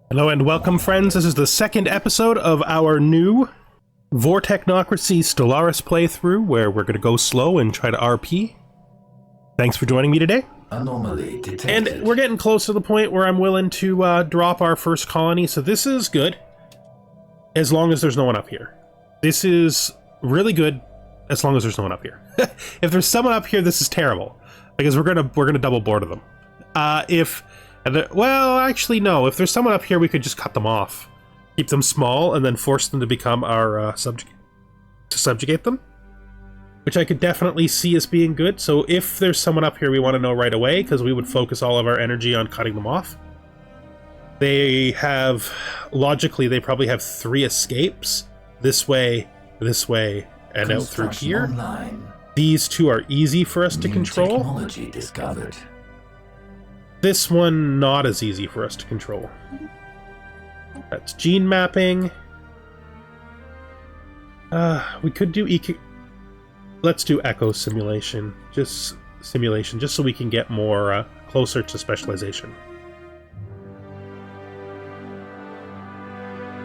Hello and welcome, friends. This is the second episode of our new Voor Technocracy Stellaris playthrough, where we're going to go slow and try to RP. Thanks for joining me today. Anomaly detected. And we're getting close to the point where I'm willing to drop our first colony, so this is good, as long as there's no one up here. This is really good, as long as there's no one up here. If there's someone up here, this is terrible, because we're gonna double border them. Well, actually, no. If there's someone up here, we could just cut them off, keep them small, and then force them to become our subjugate them, which I could definitely see as being good. So if there's someone up here, we want to know right away, because we would focus all of our energy on cutting them off. They have, logically, they probably have 3 escapes. This way, and out through here. Online. These 2 are easy for us to control. Technology discovered. This one, not as easy for us to control. That's gene mapping. We could do let's do echo simulation. Just so we can get more closer to specialization.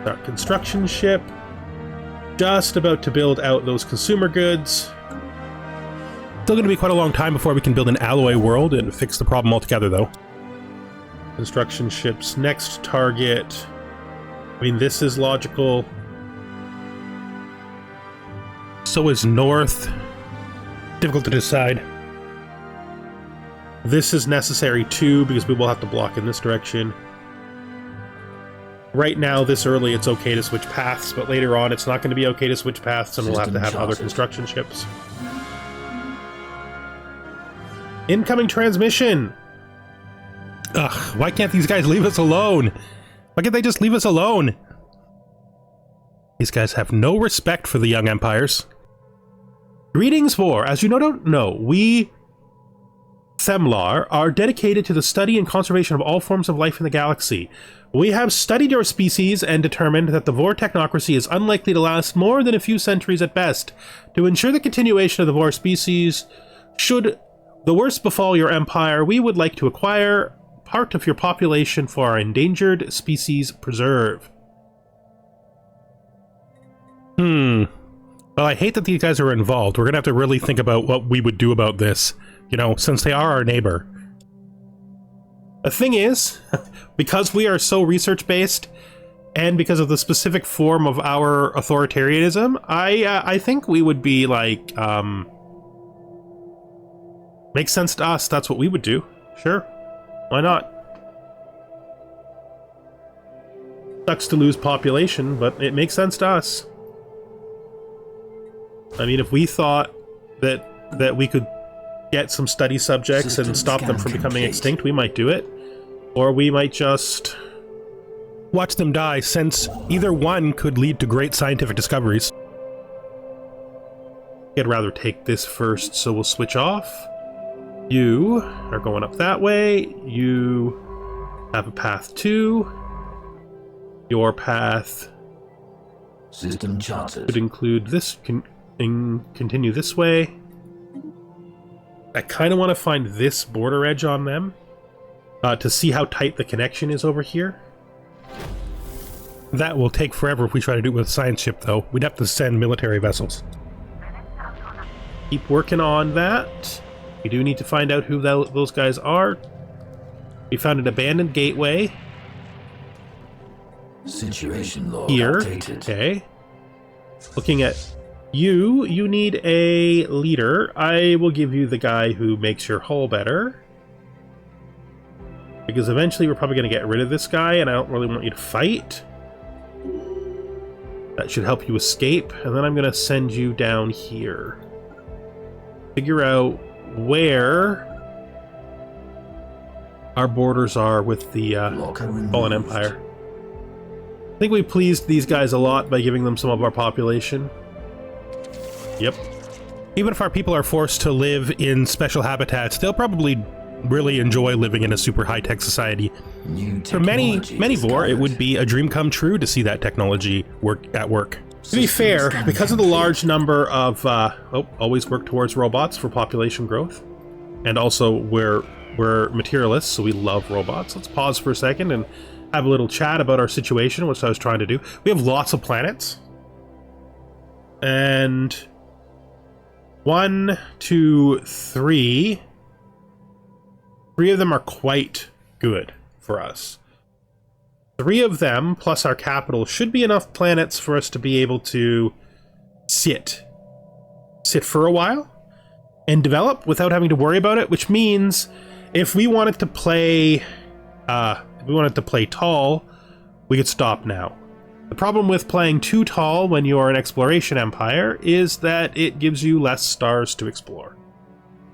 Our construction ship. Just about to build out those consumer goods. Still going to be quite a long time before we can build an alloy world and fix the problem altogether, though. Construction ships. Next target. I mean, this is logical. So is north. Difficult to decide. This is necessary too, because we will have to block in this direction. Right now, this early, it's okay to switch paths, but later on, it's not going to be okay to switch paths, and we'll have to have other construction ships. Incoming transmission! Ugh, why can't these guys leave us alone? Why can't they just leave us alone? These guys have no respect for the young empires. Greetings, Voor. As you don't know, we, Semlar, are dedicated to the study and conservation of all forms of life in the galaxy. We have studied your species and determined that the Voor Technocracy is unlikely to last more than a few centuries at best. To ensure the continuation of the Voor species, should the worst befall your empire, we would like to acquire part of your population for our endangered species preserve. Well, I hate that these guys are involved. We're gonna have to really think about what we would do about this, you know, since they are our neighbor. The thing is, because we are so research-based, and because of the specific form of our authoritarianism, I think we would be like, makes sense to us, that's what we would do. Sure. Why not? Sucks to lose population, but it makes sense to us. I mean, if we thought that we could get some study subjects and stop them from becoming extinct, we might do it. Or we might just watch them die, since either one could lead to great scientific discoveries. I'd rather take this first, so we'll switch off. You are going up that way. You have a path too. Your path System charted. could include this, continue this way. I kind of want to find this border edge on them to see how tight the connection is over here. That will take forever if we try to do it with a science ship, though. We'd have to send military vessels. Keep working on that. We do need to find out who those guys are. We found an abandoned gateway. Situation log Here. updated. Okay. Looking at you, you need a leader. I will give you the guy who makes your hull better. Because eventually we're probably going to get rid of this guy, and I don't really want you to fight. That should help you escape. And then I'm going to send you down here. Figure out where our borders are with the Fallen Empire. I think we pleased these guys a lot by giving them some of our population. Yep. Even if our people are forced to live in special habitats, they'll probably really enjoy living in a super high-tech society. For many Voor, it would be a dream come true to see that technology at work. To be fair, because of the large number of always work towards robots for population growth, and also we're materialists, so we love robots. Let's pause for a second and have a little chat about our situation, which I was trying to do. We have lots of planets. And 1, 2, 3. 3 of them are quite good for us. 3 of them, plus our capital, should be enough planets for us to be able to sit for a while and develop without having to worry about it, which means if we wanted to play tall, we could stop now. The problem with playing too tall when you're an exploration empire is that it gives you less stars to explore.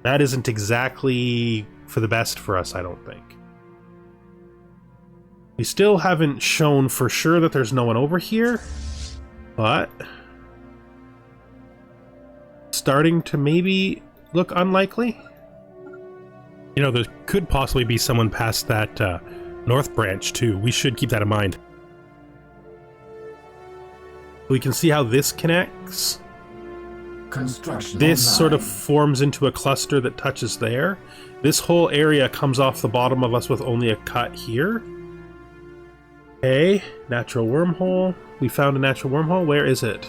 That isn't exactly for the best for us, I don't think. We still haven't shown for sure that there's no one over here, but starting to maybe look unlikely. You know, there could possibly be someone past that north branch too. We should keep that in mind. We can see how this connects. Construction This online. sort of forms into a cluster that touches there. This whole area comes off the bottom of us with only a cut here. Okay, natural wormhole. We found a natural wormhole. Where is it?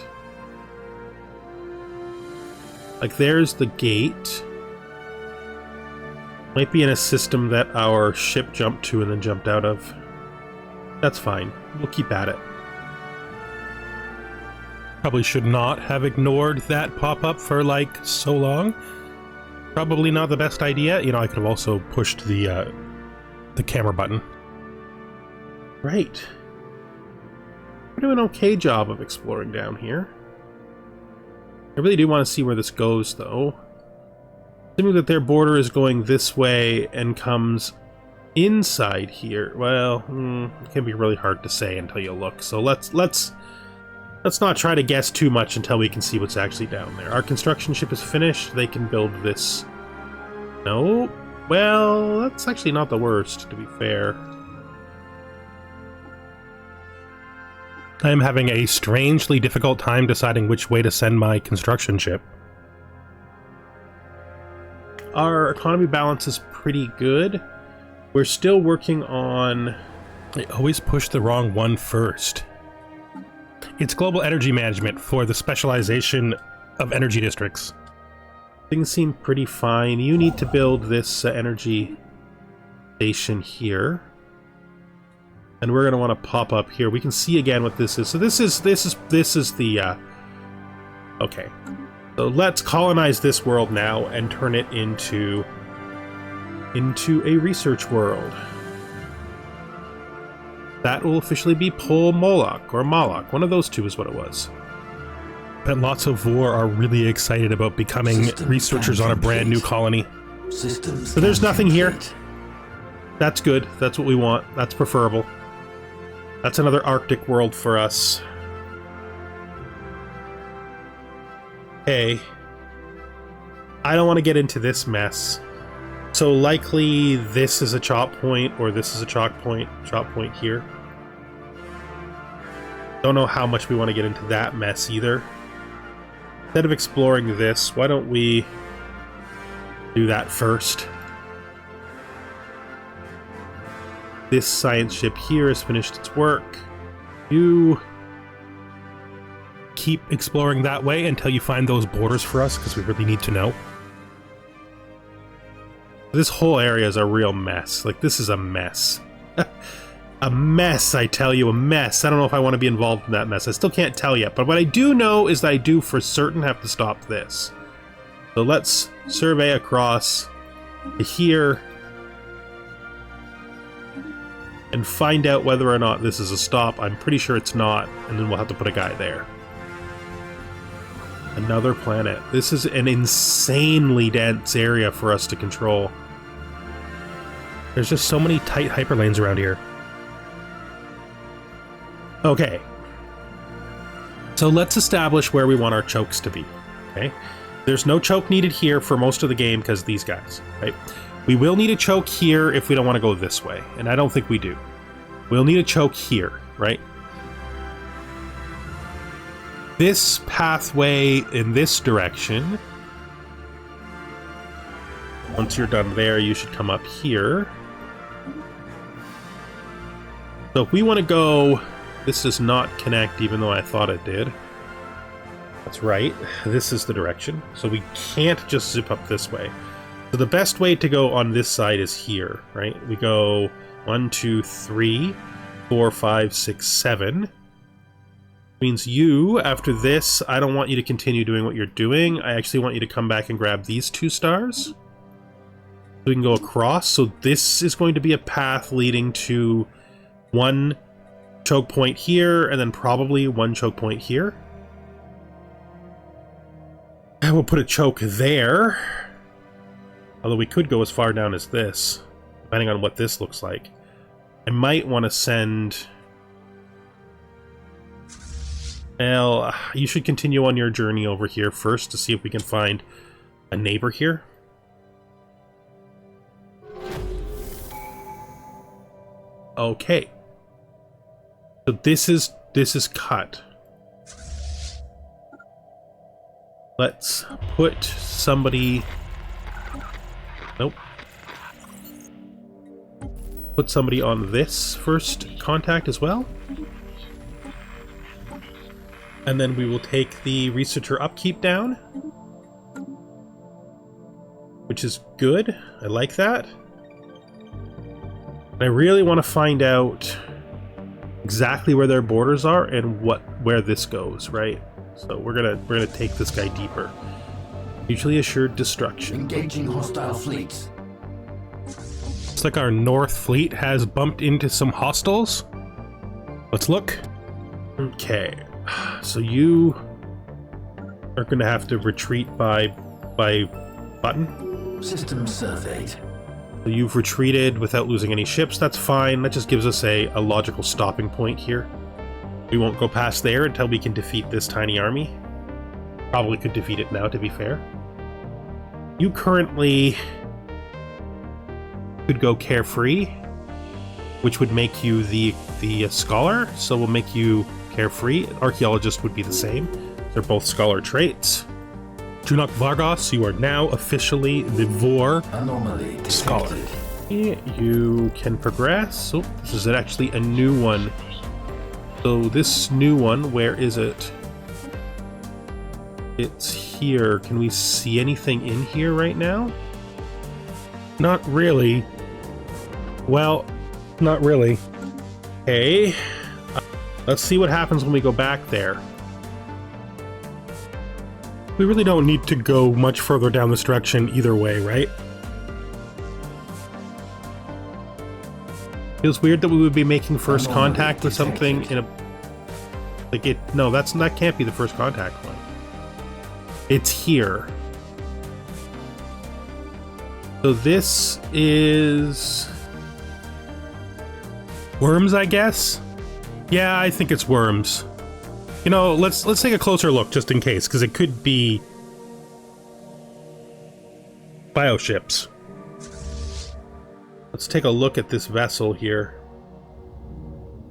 Like, there's the gate. Might be in a system that our ship jumped to and then jumped out of. That's fine. We'll keep at it. Probably should not have ignored that pop-up for, like, so long. Probably not the best idea. You know, I could have also pushed the camera button. Right. We're doing an okay job of exploring down here. I really do want to see where this goes, though. Assuming that their border is going this way and comes inside here. Well, it can be really hard to say until you look. So let's not try to guess too much until we can see what's actually down there. Our construction ship is finished. They can build this. No? Well, that's actually not the worst, to be fair. I am having a strangely difficult time deciding which way to send my construction ship. Our economy balance is pretty good. We're still working on... I always push the wrong one first. It's global energy management for the specialization of energy districts. Things seem pretty fine. You need to build this energy station here. And we're going to want to pop up here. We can see again what this is. So this is the okay. So let's colonize this world now and turn it into a research world. That will officially be Pol Moloch or Moloch. One of those two is what it was. But lots of Vor are really excited about becoming researchers on a brand new colony. So there's nothing here. That's good. That's what we want. That's preferable. That's another Arctic world for us. Okay. I don't want to get into this mess. So likely this is a chop point, or this is a chop point here. Don't know how much we want to get into that mess either. Instead of exploring this, why don't we do that first? This science ship here has finished its work. You keep exploring that way until you find those borders for us, because we really need to know. This whole area is a real mess. Like, this is a mess. A mess, I tell you, a mess. I don't know if I want to be involved in that mess. I still can't tell yet, but what I do know is that I do for certain have to stop this. So let's survey across to here and find out whether or not this is a stop. I'm pretty sure it's not, and then we'll have to put a guy there. Another planet. This is an insanely dense area for us to control. There's just so many tight hyperlanes around here. Okay. So let's establish where we want our chokes to be. Okay. There's no choke needed here for most of the game because these guys, right? We will need a choke here if we don't want to go this way, and I don't think we do. We'll need a choke here, right? This pathway in this direction. Once you're done there, you should come up here. So if we want to go... This does not connect, even though I thought it did. That's right. This is the direction. So we can't just zip up this way. So the best way to go on this side is here, right? We go 1, 2, 3, 4, 5, 6, 7. Means you, after this, I don't want you to continue doing what you're doing. I actually want you to come back and grab these 2 stars. We can go across. So this is going to be a path leading to 1 choke point here, and then probably 1 choke point here. And we'll put a choke there. Although we could go as far down as this, depending on what this looks like. I might want to send... Well, you should continue on your journey over here first to see if we can find a neighbor here. Okay. So this is cut. Let's put somebody... Nope. Put somebody on this first contact as well. And then we will take the researcher upkeep down. Which is good. I like that. I really want to find out exactly where their borders are and where this goes, right? So we're gonna take this guy deeper. Mutually assured destruction. Engaging hostile fleets. Looks like our North Fleet has bumped into some hostiles. Let's look. Okay, so you are gonna have to retreat by button. System surveyed. So you've retreated without losing any ships. That's fine. That just gives us a logical stopping point here. We won't go past there until we can defeat this tiny army. Probably could defeat it now, to be fair. You currently could go carefree, which would make you the scholar, so we'll make you carefree. Archaeologist would be the same. They're both scholar traits. Junak Vargas, you are now officially the Voor scholar. You can progress. Oh, this is actually a new one. So this new one, where is it? It's here. Can we see anything in here right now? Not really. Well, not really. Okay. Let's see what happens when we go back there. We really don't need to go much further down this direction either way, right? Feels weird that we would be making first contact with something in a... Like it... No, that can't be the first contact one. It's here. So this is... Worms, I guess? Yeah, I think it's worms. You know, let's take a closer look just in case, because it could be bioships. Let's take a look at this vessel here.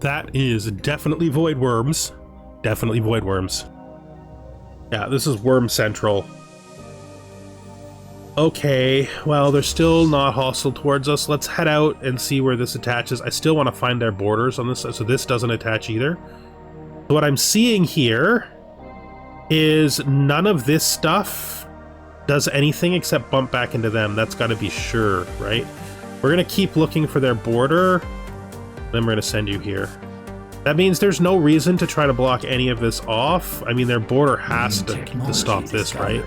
That is definitely void worms. Definitely void worms. Yeah, this is Worm Central. Okay, well, they're still not hostile towards us. Let's head out and see where this attaches. I still want to find their borders on this, so this doesn't attach either. What I'm seeing here is none of this stuff does anything except bump back into them. That's got to be sure, right? We're going to keep looking for their border, then we're going to send you here. That means there's no reason to try to block any of this off. I mean, their border has to stop this, right?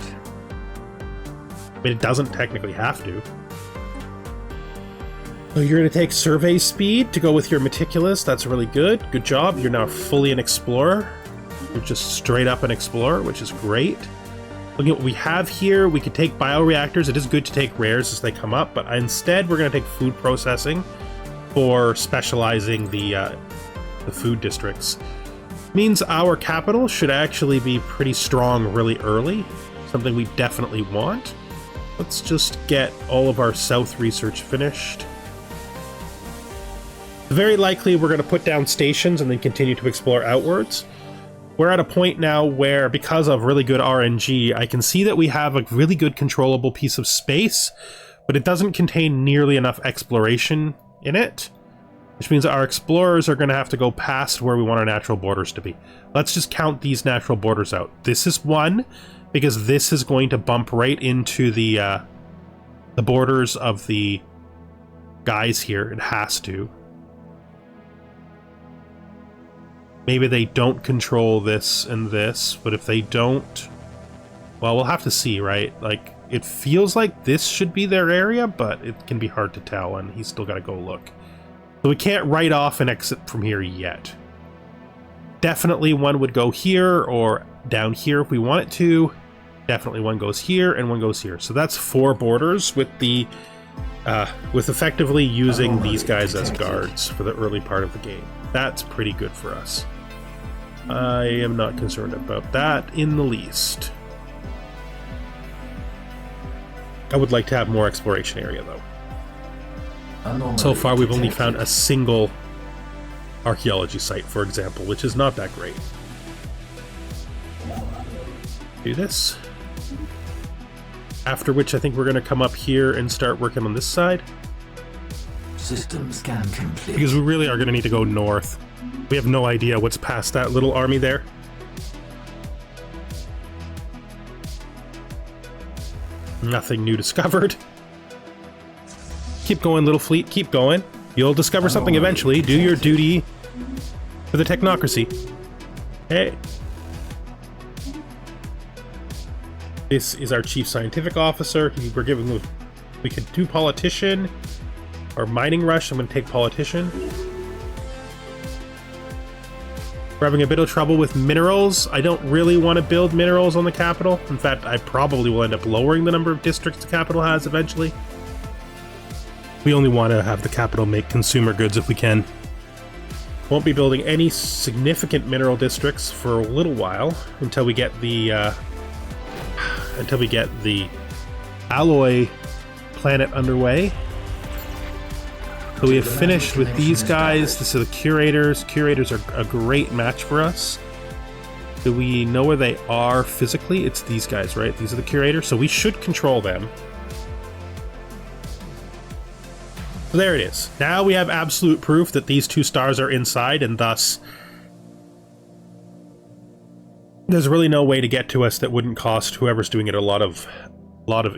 I mean, it doesn't technically have to. So you're going to take survey speed to go with your meticulous. That's really good. Good job. You're now fully an explorer. You're just straight up an explorer, which is great. Looking at what we have here, we could take bioreactors. It is good to take rares as they come up, but instead we're going to take food processing for specializing the food districts. Means our capital should actually be pretty strong really early. Something we definitely want. Let's just get all of our south research finished. Very likely we're going to put down stations and then continue to explore outwards. We're at a point now where, because of really good RNG, I can see that we have a really good controllable piece of space, but it doesn't contain nearly enough exploration in it. which means our explorers are going to have to go past where we want our natural borders to be. Let's just count these natural borders out. This is 1, because this is going to bump right into the borders of the guys here. It has to. Maybe they don't control this and this, but if they don't, well, we'll have to see, right? Like, it feels like this should be their area, but it can be hard to tell, and he's still got to go look. So we can't write off an exit from here yet. Definitely one would go here or down here if we want it to. Definitely one goes here and one goes here. So that's 4 borders with the with effectively using these guys as guards for the early part of the game. That's pretty good for us. I am not concerned about that in the least. I would like to have more exploration area though. So far we've only found a single archaeology site, for example, which is not that great. Do this. After which I think we're going to come up here and start working on this side. System scan complete. Because we really are going to need to go north. We have no idea what's past that little army there. Nothing new discovered. Keep going, little fleet. Keep going. You'll discover something eventually. Do your duty for the Technocracy. Hey. This is our chief scientific officer. We're giving. We could do politician or mining rush. I'm going to take politician. We're having a bit of trouble with minerals. I don't really want to build minerals on the capital. In fact, I probably will end up lowering the number of districts the capital has eventually. We only want to have the capital make consumer goods if we can. Won't be building any significant mineral districts for a little while until we get the alloy planet underway. So we have finished with these guys. This are the curators. Curators are a great match for us. Do we know where they are physically? It's these guys, right? These are the curators, so we should control them. So there it is. Now we have absolute proof that these 2 stars are inside, and thus there's really no way to get to us that wouldn't cost whoever's doing it a lot of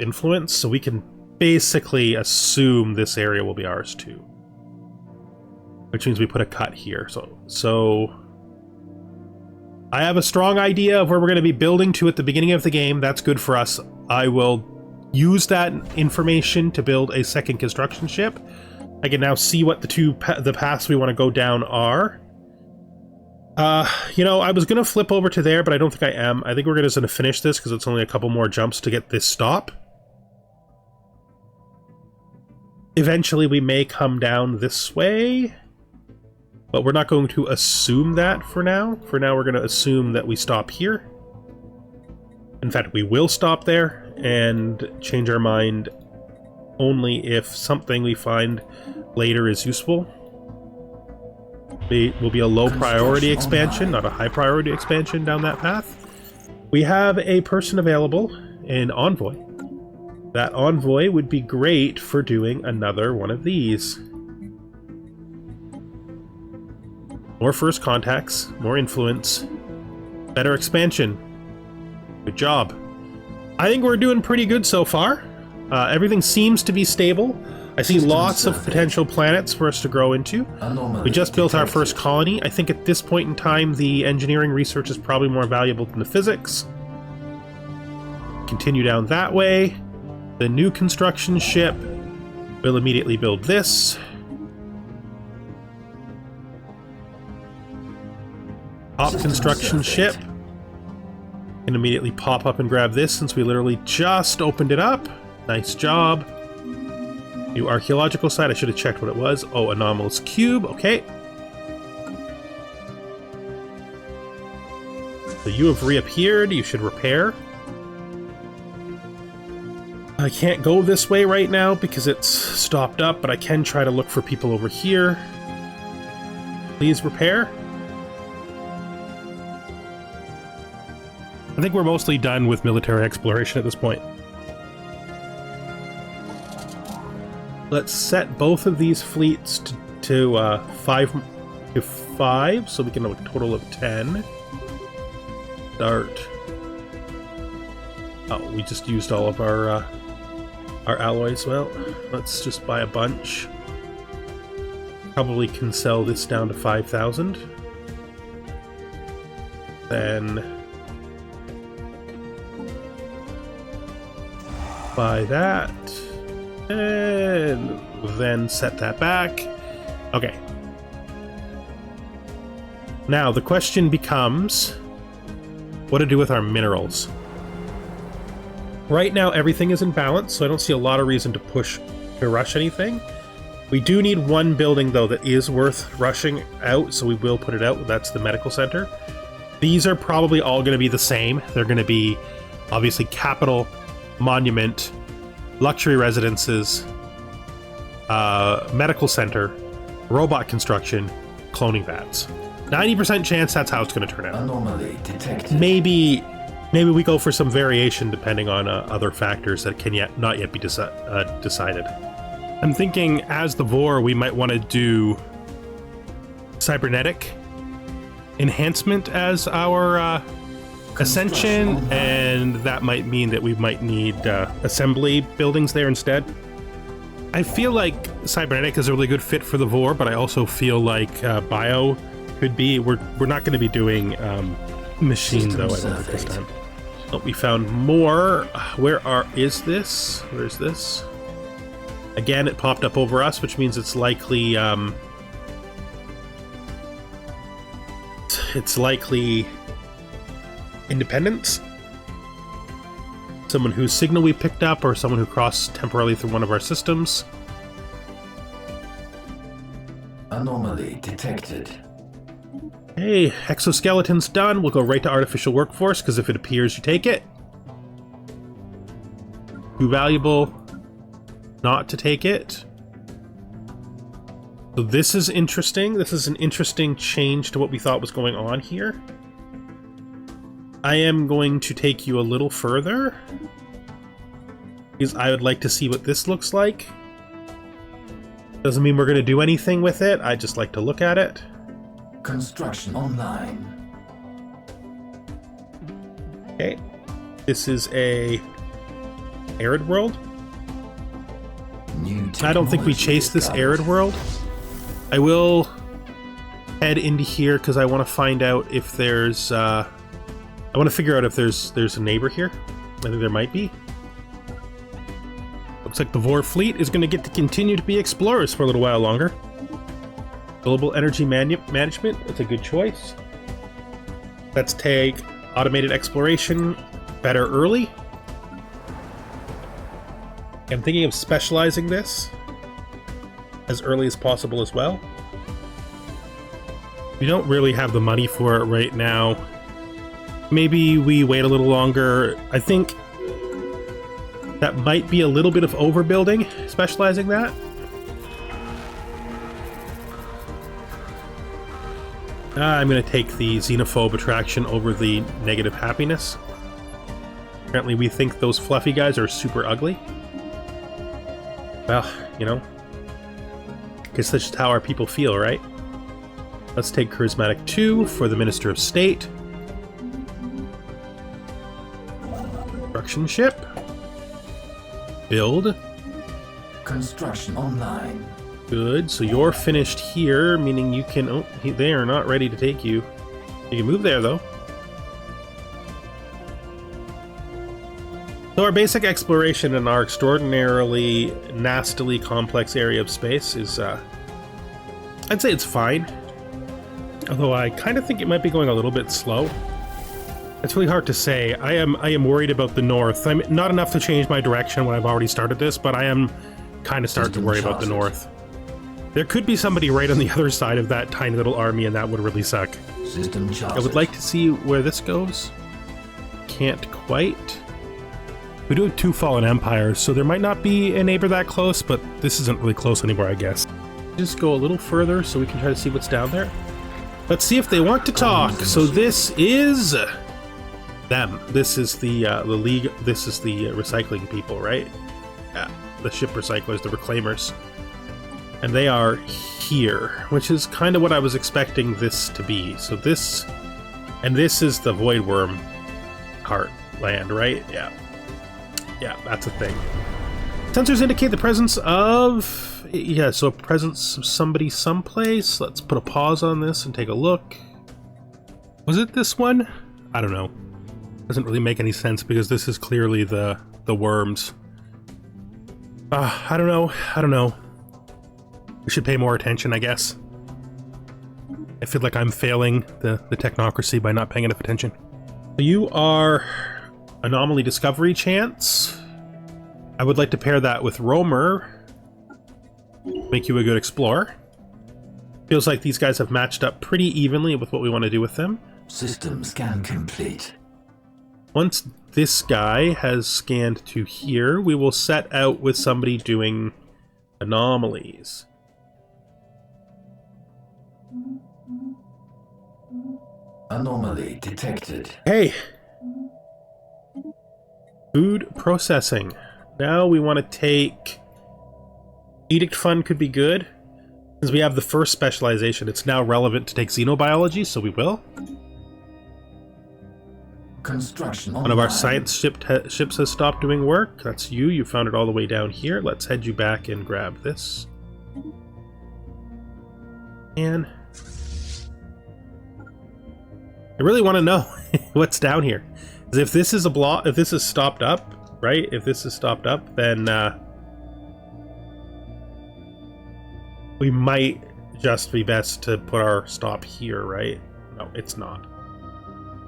influence. So we can basically assume this area will be ours too, which means we put a cut here. So I have a strong idea of where we're going to be building to at the beginning of the game. That's good for us. I will use that information to build a second construction ship. I can now see what the paths we want to go down are. You know, I was going to flip over to there, but I don't think I am. I think we're just going to finish this because it's only a couple more jumps to get this stop. Eventually we may come down this way, but we're not going to assume that for now. For now we're going to assume that we stop here. In fact, we will stop there and change our mind only if something we find later is useful. It will be a low priority expansion, not a high priority expansion down that path. We have a person available, an envoy. That envoy would be great for doing another one of these. More first contacts, more influence, better expansion. Good job. I think we're doing pretty good so far. Everything seems to be stable. I see lots of potential planets for us to grow into. We just built our first colony. I think at this point in time, the engineering research is probably more valuable than the physics. Continue down that way. The new construction ship will immediately build this. Top construction ship can immediately pop up and grab this since we literally just opened it up. Nice job. New archaeological site. I should have checked what it was. Oh, anomalous cube. Okay. So you have reappeared. You should repair. I can't go this way right now because it's stopped up, but I can try to look for people over here. Please repair. I think we're mostly done with military exploration at this point. Let's set both of these fleets to 5, so we can have a total of 10. Start. Oh, we just used all of our alloys. Well, let's just buy a bunch. Probably can sell this down to 5,000. Then buy that, and then set that back. Okay. Now the question becomes what to do with our minerals. Right now everything is in balance, so I don't see a lot of reason to rush anything. We do need one building though that is worth rushing out, so we will put it out. That's the medical center. These are probably all going to be the same. They're going to be obviously capital, monument, luxury residences, medical center, robot construction, cloning vats. 90% chance that's how it's going to turn out. Anomaly detected. Maybe we go for some variation depending on other factors that can not yet be decided. I'm thinking as the Voor, we might want to do cybernetic enhancement as our ascension, and that might mean that we might need assembly buildings there instead. I feel like cybernetic is a really good fit for the Voor, but I also feel like bio could be. We're not going to be doing machine though, I don't think this time. Oh, we found more. Is this? Where's this? Again, it popped up over us, which means it's likely independence. Someone whose signal we picked up, or someone who crossed temporarily through one of our systems. Anomaly detected. Hey, exoskeleton's done. We'll go right to artificial workforce, because if it appears, you take it. Too valuable not to take it. So this is interesting. This is an interesting change to what we thought was going on here. I am going to take you a little further, because I would like to see what this looks like. Doesn't mean we're going to do anything with it. I just like to look at it. Construction online. Okay. This is a arid world. I don't think we chase this arid world. I will head into here because I want to find out if there's I want to figure out if there's a neighbor here. I think there might be. Looks like the Voor fleet is going to get to continue to be explorers for a little while longer. Global energy management, that's a good choice. Let's take automated exploration better early. I'm thinking of specializing this as early as possible as well. We don't really have the money for it right now. Maybe we wait a little longer. I think that might be a little bit of overbuilding, specializing that. I'm going to take the xenophobe attraction over the negative happiness. Apparently we think those fluffy guys are super ugly. Well, you know, guess that's just how our people feel, right? Let's take Charismatic 2 for the Minister of State. Construction ship. Build. Construction online. Good, so you're finished here, meaning you can... Oh, they are not ready to take you. You can move there, though. So our basic exploration in our extraordinarily nastily complex area of space is, I'd say it's fine. Although I kind of think it might be going a little bit slow. It's really hard to say. I am worried about the north. I'm not enough to change my direction when I've already started this, but I am kind of starting to worry about the north. There could be somebody right on the other side of that tiny little army, and that would really suck. System charted. I would like to see where this goes. Can't quite. We do have 2 fallen empires, so there might not be a neighbor that close, but this isn't really close anymore, I guess. Just go a little further so we can try to see what's down there. Let's see if they want to talk. So this is them. This is the league. This is the recycling people, right? Yeah, the ship recyclers, the reclaimers. And they are here, which is kind of what I was expecting this to be. So this, and this is the Void Worm Heartland, right? Yeah. Yeah, that's a thing. Sensors indicate the presence of... Yeah, so a presence of somebody someplace. Let's put a pause on this and take a look. Was it this one? I don't know. Doesn't really make any sense because this is clearly the worms. I don't know. I don't know. We should pay more attention, I guess. I feel like I'm failing the technocracy by not paying enough attention. You are anomaly discovery chance. I would like to pair that with roamer. Make you a good explorer. Feels like these guys have matched up pretty evenly with what we want to do with them. System scan complete. Once this guy has scanned to here, we will set out with somebody doing anomalies. Anomaly detected. Hey! Food processing. Now we want to take... Edict Fund could be good. Since we have the first specialization, it's now relevant to take xenobiology, so we will. Construction One of our science ships has stopped doing work. That's you. You found it all the way down here. Let's head you back and grab this. And... I really want to know what's down here. Because if this is a block, if this is stopped up, right? If this is stopped up, then we might just be best to put our stop here, right? No, it's not.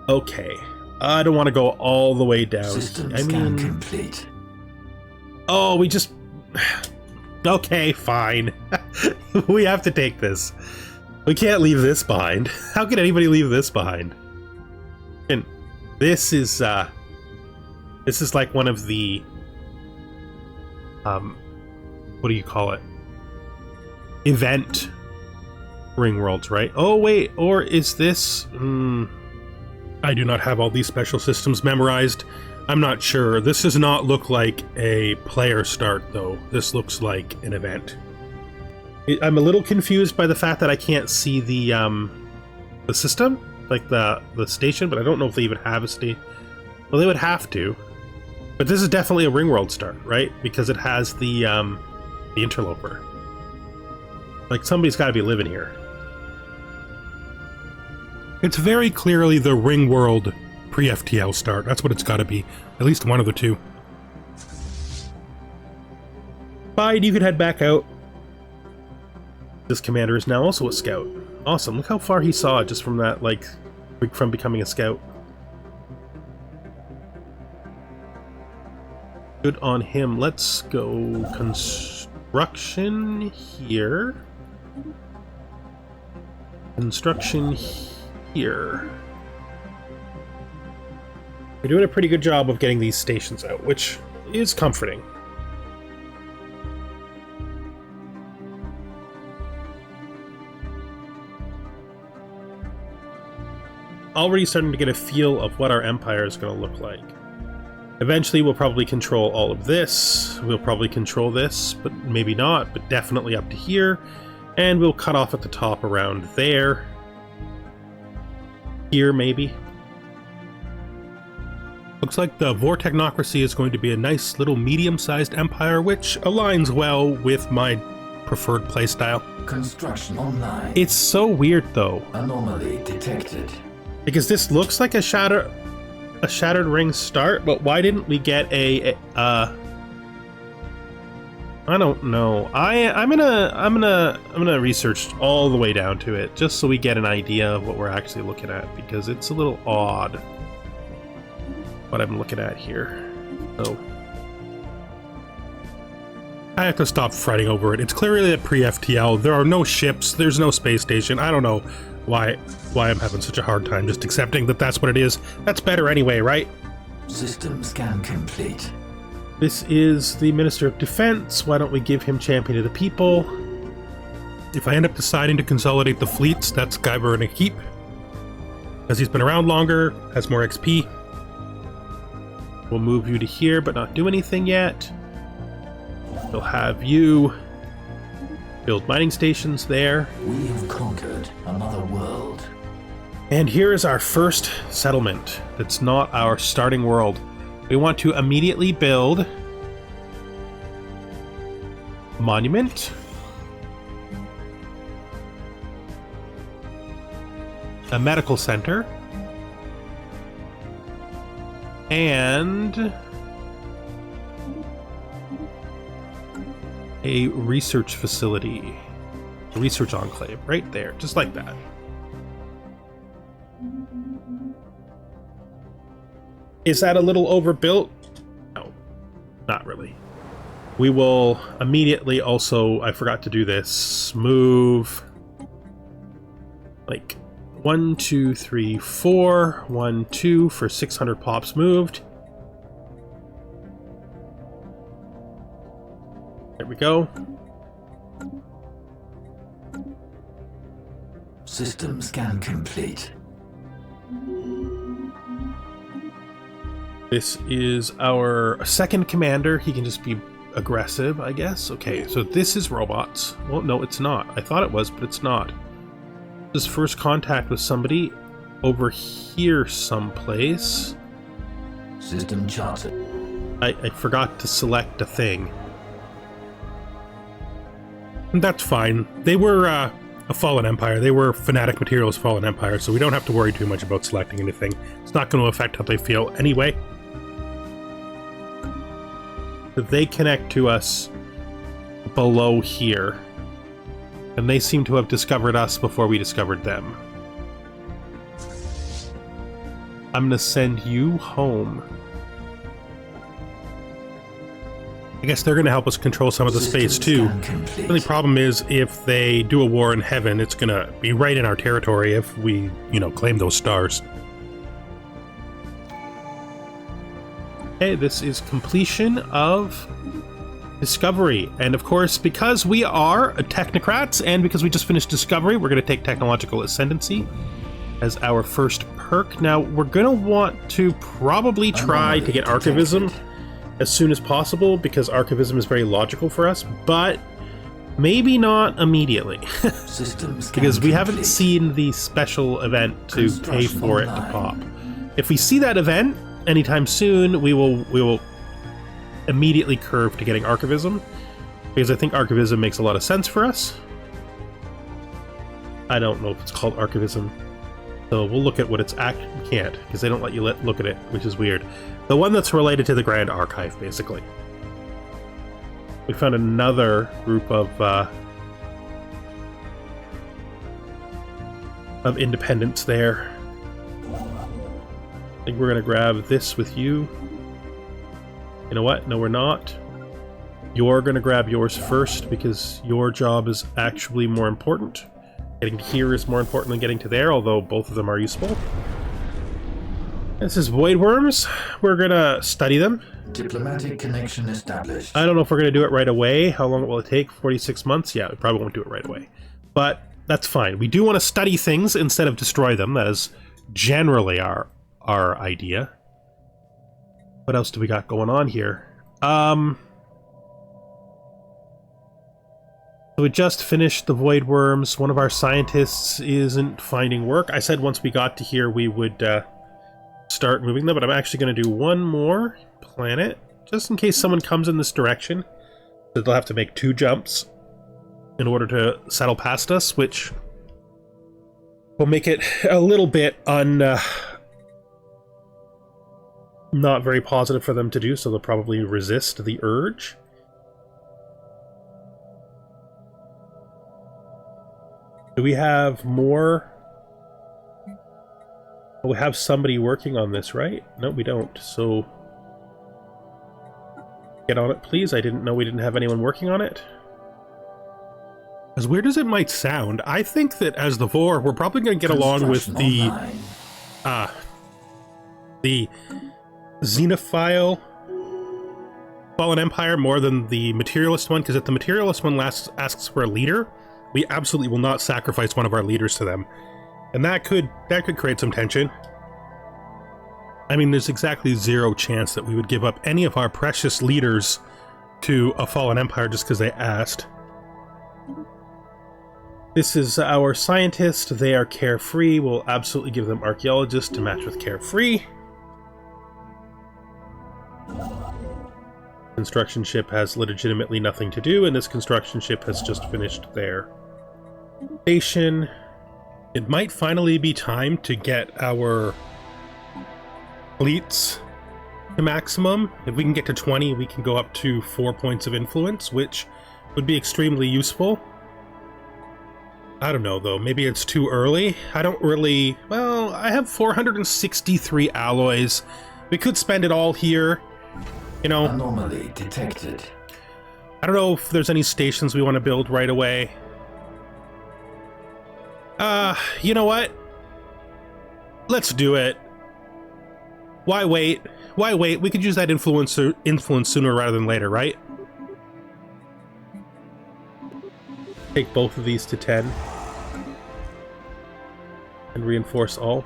Okay. I don't want to go all the way down. System scan complete. Oh, we just... Okay, fine. We have to take this. We can't leave this behind. How can anybody leave this behind? And this is like one of the what do you call it? Event ring worlds, right? Oh wait, or is this I do not have all these special systems memorized. I'm not sure. This does not look like a player start though. This looks like an event. I'm a little confused by the fact that I can't see the system, like the station, but I don't know if they even have a station. Well, they would have to. But this is definitely a Ringworld start, right? Because it has the interloper. Like, somebody's got to be living here. It's very clearly the Ringworld pre-FTL start. That's what it's got to be. At least one of the two. Fine, you can head back out. This commander is now also a scout. Awesome, look how far he saw just from that, like, from becoming a scout. Good on him. Let's go construction here. Construction here. We're doing a pretty good job of getting these stations out, which is comforting. Already starting to get a feel of what our empire is going to look like. Eventually we'll probably control all of this. We'll probably control this, but maybe not, but definitely up to here. And we'll cut off at the top around there. Here, maybe. Looks like the Voor Technocracy is going to be a nice little medium-sized empire, which aligns well with my preferred playstyle. Construction online. It's so weird, though. Anomaly detected. Because this looks like a shattered ring start, but why didn't we get I don't know. I'm gonna research all the way down to it just so we get an idea of what we're actually looking at, because it's a little odd what I'm looking at here. So I have to stop fretting over it. It's clearly a pre-FTL. There are no ships. There's no space station. I don't know why I'm having such a hard time just accepting that that's what it is. That's better anyway, right? System scan complete. This is the Minister of Defense. Why don't we give him Champion of the People? If I end up deciding to consolidate the fleets, that's guy we're gonna keep. Because he's been around longer, has more XP. We'll move you to here, but not do anything yet. We'll have you Build mining stations there. We have conquered another world. And here is our first settlement. That's not our starting world. We want to immediately build a monument. A medical center. And a research facility. A research enclave right there, just like that. Is that a little overbuilt? No, not really. We will immediately also, I forgot to do this, move like 1, 2, 3, 4, 1, 2 for 600 pops moved. There we go. System scan complete. This is our second commander. He can just be aggressive, I guess. Okay, so this is robots. Well, no, it's not. I thought it was, but it's not. This is first contact with somebody over here someplace. System charted. I forgot to select a thing. That's fine. They were a fallen empire. They were fanatic materialist fallen empire, so we don't have to worry too much about selecting anything. It's not going to affect how they feel anyway. They connect to us below here, and they seem to have discovered us before we discovered them. I'm going to send you home. I guess they're going to help us control some of the space too. The only problem is if they do a war in heaven, it's going to be right in our territory if we, claim those stars. Okay, this is completion of Discovery. And of course, because we are technocrats and because we just finished Discovery, we're going to take Technological Ascendancy as our first perk. Now, we're going to want to probably try to get Archivism as soon as possible because Archivism is very logical for us, but maybe not immediately because we haven't seen the special event to pay for it to pop. If we see that event anytime soon, we will immediately curve to getting Archivism because I think Archivism makes a lot of sense for us. I don't know if it's called Archivism, so we'll look at what it's actually. We can't because they don't let you look at it, which is weird. The one that's related to the Grand Archive, basically. We found another group of independents there. I think we're going to grab this with you. You know what? No, we're not. You're going to grab yours first because your job is actually more important. Getting to here is more important than getting to there, although both of them are useful. This is void worms. We're going to study them. Diplomatic connection established. I don't know if we're going to do it right away. How long will it take? 46 months? Yeah, we probably won't do it right away. But that's fine. We do want to study things instead of destroy them. That is generally our idea. What else do we got going on here? So we just finished the void worms. One of our scientists isn't finding work. I said once we got to here we would start moving them, but I'm actually going to do one more planet just in case someone comes in this direction. So they'll have to make 2 jumps in order to settle past us, which will make it a little bit not very positive for them to do, so they'll probably resist the urge. Do we have more? Well, we have somebody working on this, right? No, we don't. So get on it, please. I didn't know we didn't have anyone working on it. As weird as it might sound, I think that as the Voor, we're probably going to get along with the Xenophile Fallen Empire more than the Materialist one, because if the Materialist one asks for a leader, we absolutely will not sacrifice one of our leaders to them. And that could create some tension. I mean, there's exactly 0 chance that we would give up any of our precious leaders to a Fallen Empire just because they asked. This is our scientist. They are carefree. We'll absolutely give them archaeologist to match with carefree. Construction ship has legitimately nothing to do, and this construction ship has just finished their station. It might finally be time to get our fleets to maximum. If we can get to 20, we can go up to 4 points of influence, which would be extremely useful. I don't know, though. Maybe it's too early. I don't really... Well, I have 463 alloys. We could spend it all here. You know... Anomaly detected. I don't know if there's any stations we want to build right away. You know what? Let's do it. Why wait? Why wait? We could use that influence sooner rather than later, right? Take both of these to 10 and reinforce all.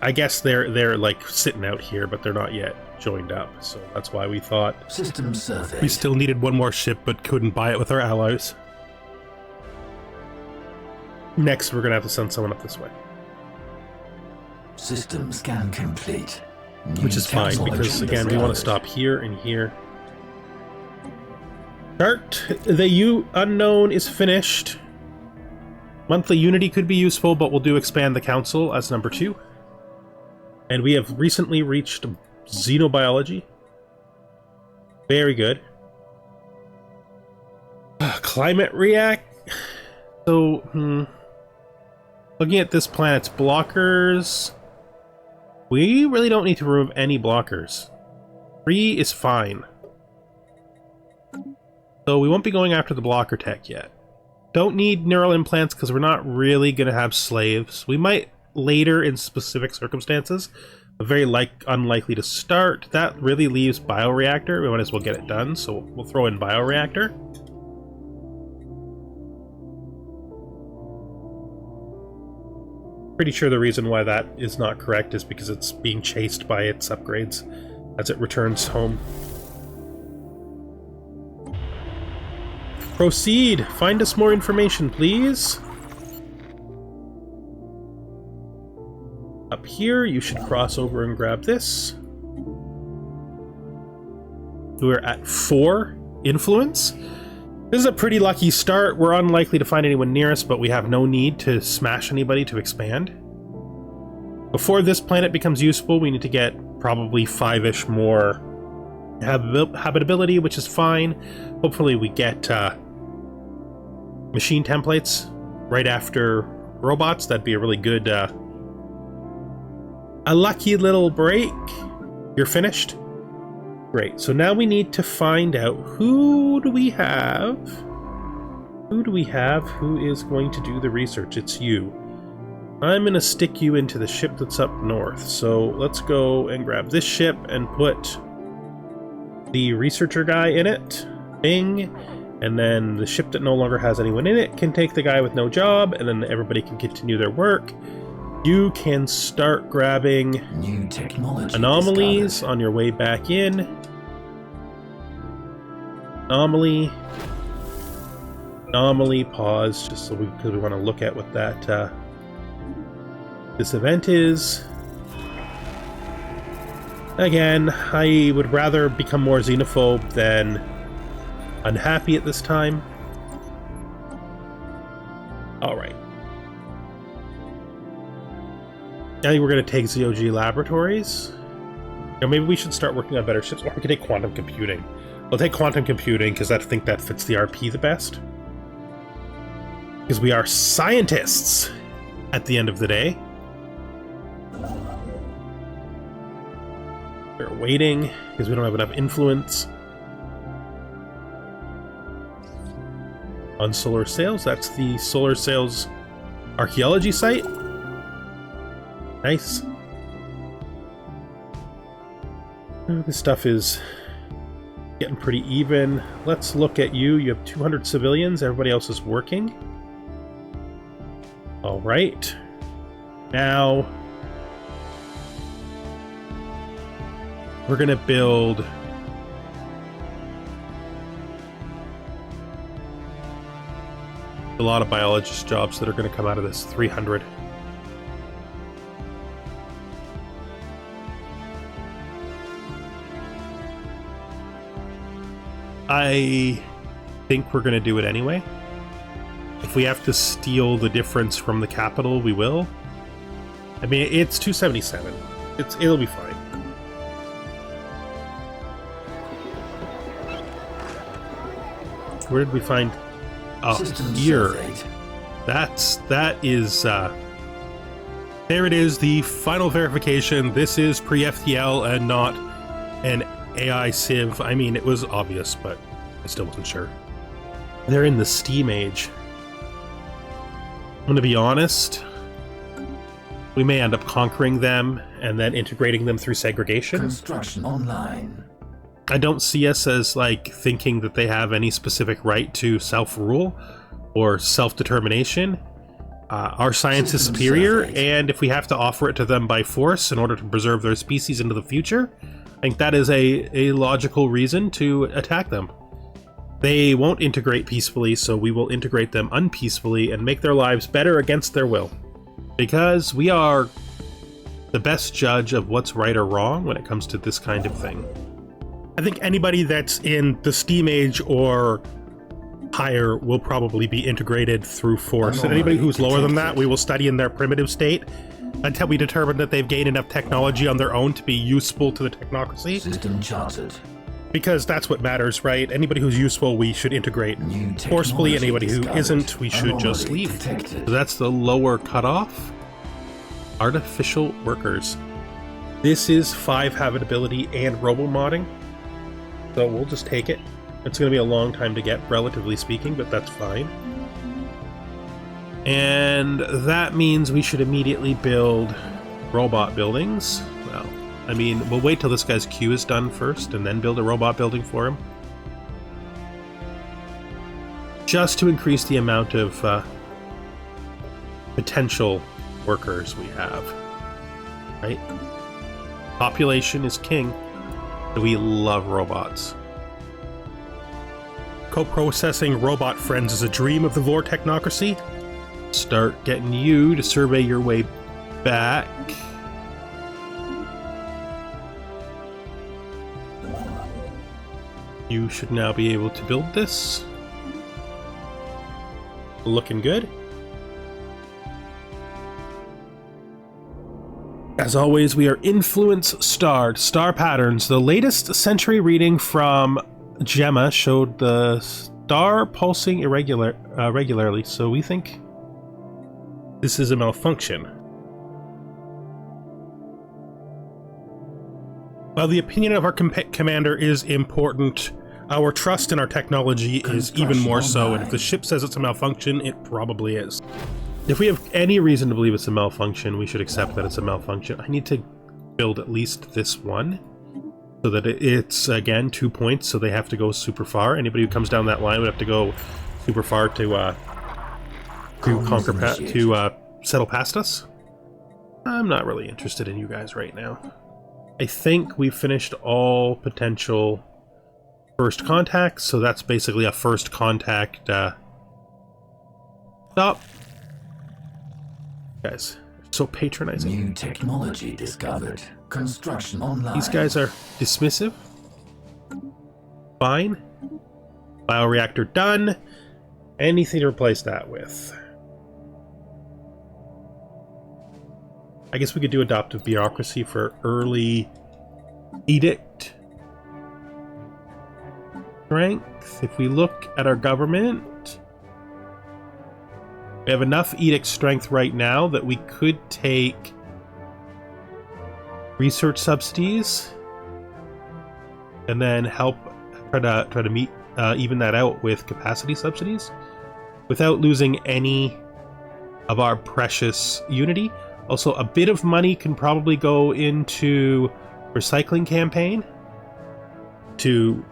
I guess they're like sitting out here, but they're not yet joined up, so that's why we thought System survey. we still needed one more ship but couldn't buy it with our allies. Next, we're gonna have to send someone up this way. System scan complete. Which is fine, because again, we want to stop here and here. Chart, the unknown is finished. Monthly unity could be useful, but we'll do expand the council as number 2. And we have recently reached xenobiology. Very good. Climate react. So, looking at this planet's blockers, we really don't need to remove any blockers. 3 is fine. So we won't be going after the blocker tech yet. Don't need neural implants because we're not really going to have slaves. We might later in specific circumstances, but very unlikely to start. That really leaves bioreactor. We might as well get it done, so we'll throw in bioreactor. Pretty sure the reason why that is not correct is because it's being chased by its upgrades as it returns home. Proceed! Find us more information, please! Up here, you should cross over and grab this. We're at 4 influence. This is a pretty lucky start. We're unlikely to find anyone near us, but we have no need to smash anybody to expand. Before this planet becomes useful, we need to get probably 5-ish more habitability, which is fine. Hopefully we get machine templates right after robots. That'd be a really good, a lucky little break. You're finished? Great. So now we need to find out who do we have? Who is going to do the research? It's you. I'm going to stick you into the ship that's up north. So let's go and grab this ship and put the researcher guy in it. Bing. And then the ship that no longer has anyone in it can take the guy with no job, and then everybody can continue their work. You can start grabbing new technology anomalies discovered. on your way back in. Anomaly. Anomaly, pause, just so because we want to look at what that this event is. Again, I would rather become more xenophobe than unhappy at this time. Alright. I think we're going to take ZOG Laboratories. Or maybe we should start working on better ships, or we can take quantum computing. We'll take quantum computing because I think that fits the RP the best. Because we are scientists at the end of the day. We're waiting because we don't have enough influence. On solar sails, that's the solar sails archaeology site. Nice. This stuff is getting pretty even. Let's look at you. You have 200 civilians. Everybody else is working. All right. Now we're going to build A lot of biologist jobs that are going to come out of this. 300. I think we're going to do it anyway. If we have to steal the difference from the capital, we will. I mean, it's 277. It'll be fine. Where did we find? Oh, here. That is. There it is. The final verification. This is pre-FTL and not an AI Civ. I mean, it was obvious, but I still wasn't sure. They're in the Steam Age. I'm going to be honest. We may end up conquering them and then integrating them through segregation. Construction online. I don't see us as, like, thinking that they have any specific right to self-rule or self-determination. Our science is superior, and if we have to offer it to them by force in order to preserve their species into the future, I think that is a logical reason to attack them. They won't integrate peacefully, so we will integrate them unpeacefully and make their lives better against their will. Because we are the best judge of what's right or wrong when it comes to this kind of thing. I think anybody that's in the Steam Age or higher will probably be integrated through force. And anybody who's lower than that, we will study in their primitive state until we determine that they've gained enough technology on their own to be useful to the Technocracy. System charted. Because that's what matters, right? Anybody who's useful, we should integrate forcefully. Anybody who isn't, we should just leave. So that's the lower cutoff. Artificial workers. This is 5 habitability and robo-modding. So we'll just take it. It's going to be a long time to get, relatively speaking, but that's fine. And that means we should immediately build robot buildings. Well, I mean, we'll wait till this guy's queue is done first and then build a robot building for him. Just to increase the amount of potential workers we have. Right? Population is king. We love robots. Co-processing robot friends is a dream of the Vor Technocracy. Start getting you to survey your way back. You should now be able to build this. Looking good. As always, we are influence starred. Star patterns. The latest century reading from Gemma showed the star pulsing regularly, so we think this is a malfunction. While the opinion of our commander is important, our trust in our technology is even more so, and if the ship says it's a malfunction, it probably is. If we have any reason to believe it's a malfunction, we should accept that it's a malfunction. I need to build at least this one, so that it's, again, 2 points, so they have to go super far. Anybody who comes down that line would have to go super far to settle past us. I'm not really interested in you guys right now. I think we've finished all potential first contacts, so that's basically a first contact stop. Guys, so patronizing. New technology discovered. Construction online. These guys are dismissive. Fine. Bioreactor done. Anything to replace that with. I guess we could do adoptive bureaucracy for early edict strength. If we look at our government, we have enough edict strength right now that we could take research subsidies and then help try to meet even that out with capacity subsidies without losing any of our precious unity. Also, a bit of money can probably go into recycling campaign to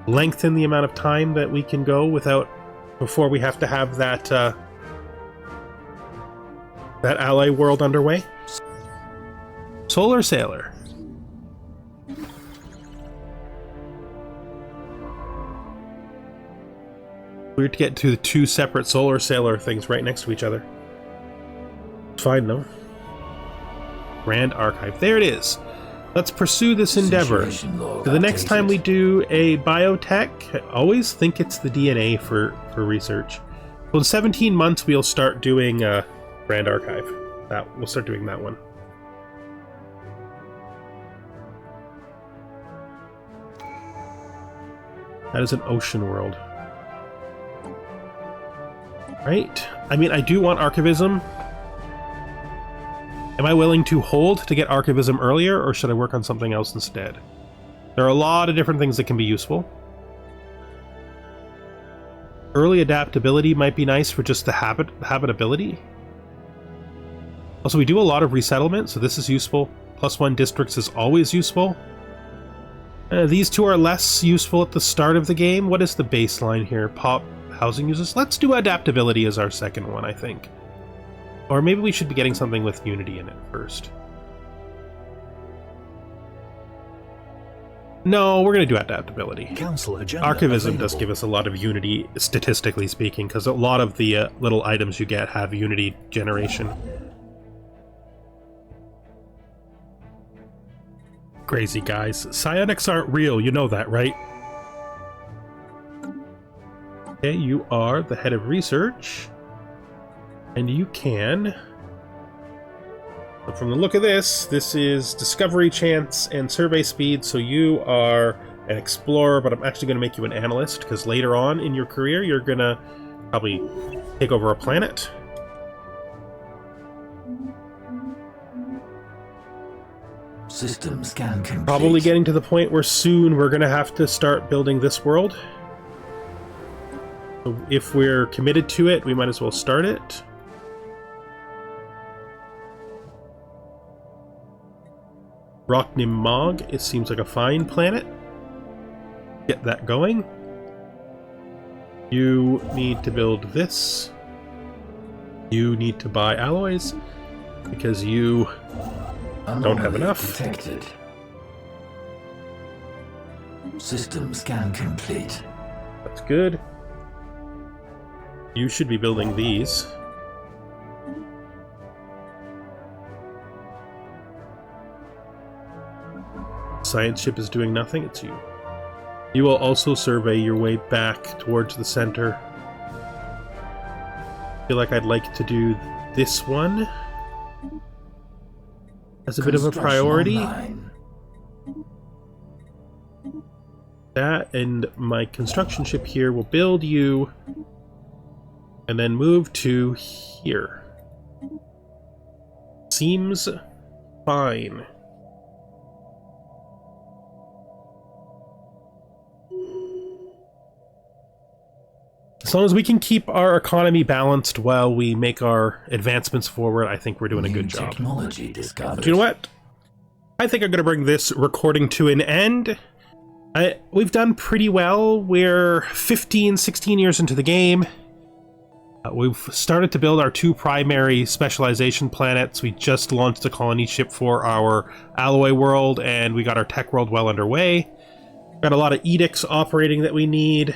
lengthen the amount of time that we can go before we have to have that that ally world underway. Solar Sailor. Weird to get to the two separate solar sailor things right next to each other. It's fine though. Grand Archive. There it is. Let's pursue this endeavor. So the next time we do a biotech, I always think it's the DNA for research. So in 17 months we'll start doing Grand Archive. We'll start doing that one. That is an ocean world. Right? I mean, I do want archivism. Am I willing to hold to get archivism earlier, or should I work on something else instead? There are a lot of different things that can be useful. Early adaptability might be nice for just the habitability. Also, we do a lot of resettlement, so this is useful. +1 districts is always useful. These two are less useful at the start of the game. What is the baseline here? Pop housing users? Let's do adaptability as our second one, I think. Or maybe we should be getting something with Unity in it first. No, we're going to do adaptability. Archivism does give us a lot of Unity, statistically speaking, because a lot of the little items you get have Unity generation. Crazy guys. Psionics aren't real, you know that, right? Okay, you are the head of research. And you can... But from the look of this is discovery chance and survey speed, so you are an explorer, but I'm actually going to make you an analyst, because later on in your career, you're going to probably take over a planet. System scan complete. Probably getting to the point where soon we're going to have to start building this world. So if we're committed to it, we might as well start it. Rocknimog, it seems like a fine planet. Get that going. You need to build this. You need to buy alloys because you don't have enough. Detected. System scan complete. That's good. You should be building these. Science ship is doing nothing, it's you. You will also survey your way back towards the center. I feel like I'd like to do this one as a bit of a priority. Online. That and my construction ship here will build you and then move to here. Seems fine. As long as we can keep our economy balanced while we make our advancements forward, I think we're doing a good job. Technology discovered. But you know what? I think I'm going to bring this recording to an end. We've done pretty well. We're 15, 16 years into the game. We've started to build our 2 primary specialization planets. We just launched a colony ship for our alloy world, and we got our tech world well underway. Got a lot of edicts operating that we need.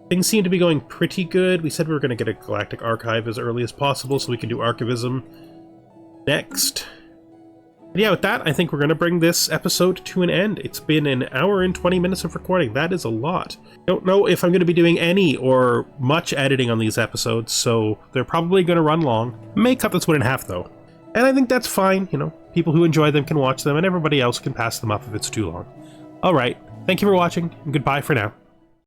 Things seem to be going pretty good. We said we were going to get a galactic archive as early as possible so we can do archivism next. And yeah, with that, I think we're going to bring this episode to an end. It's been an hour and 20 minutes of recording. That is a lot. Don't know if I'm going to be doing any or much editing on these episodes, so they're probably going to run long. May cut this one in half, though. And I think that's fine. You know, people who enjoy them can watch them, and everybody else can pass them up if it's too long. All right. Thank you for watching, and goodbye for now.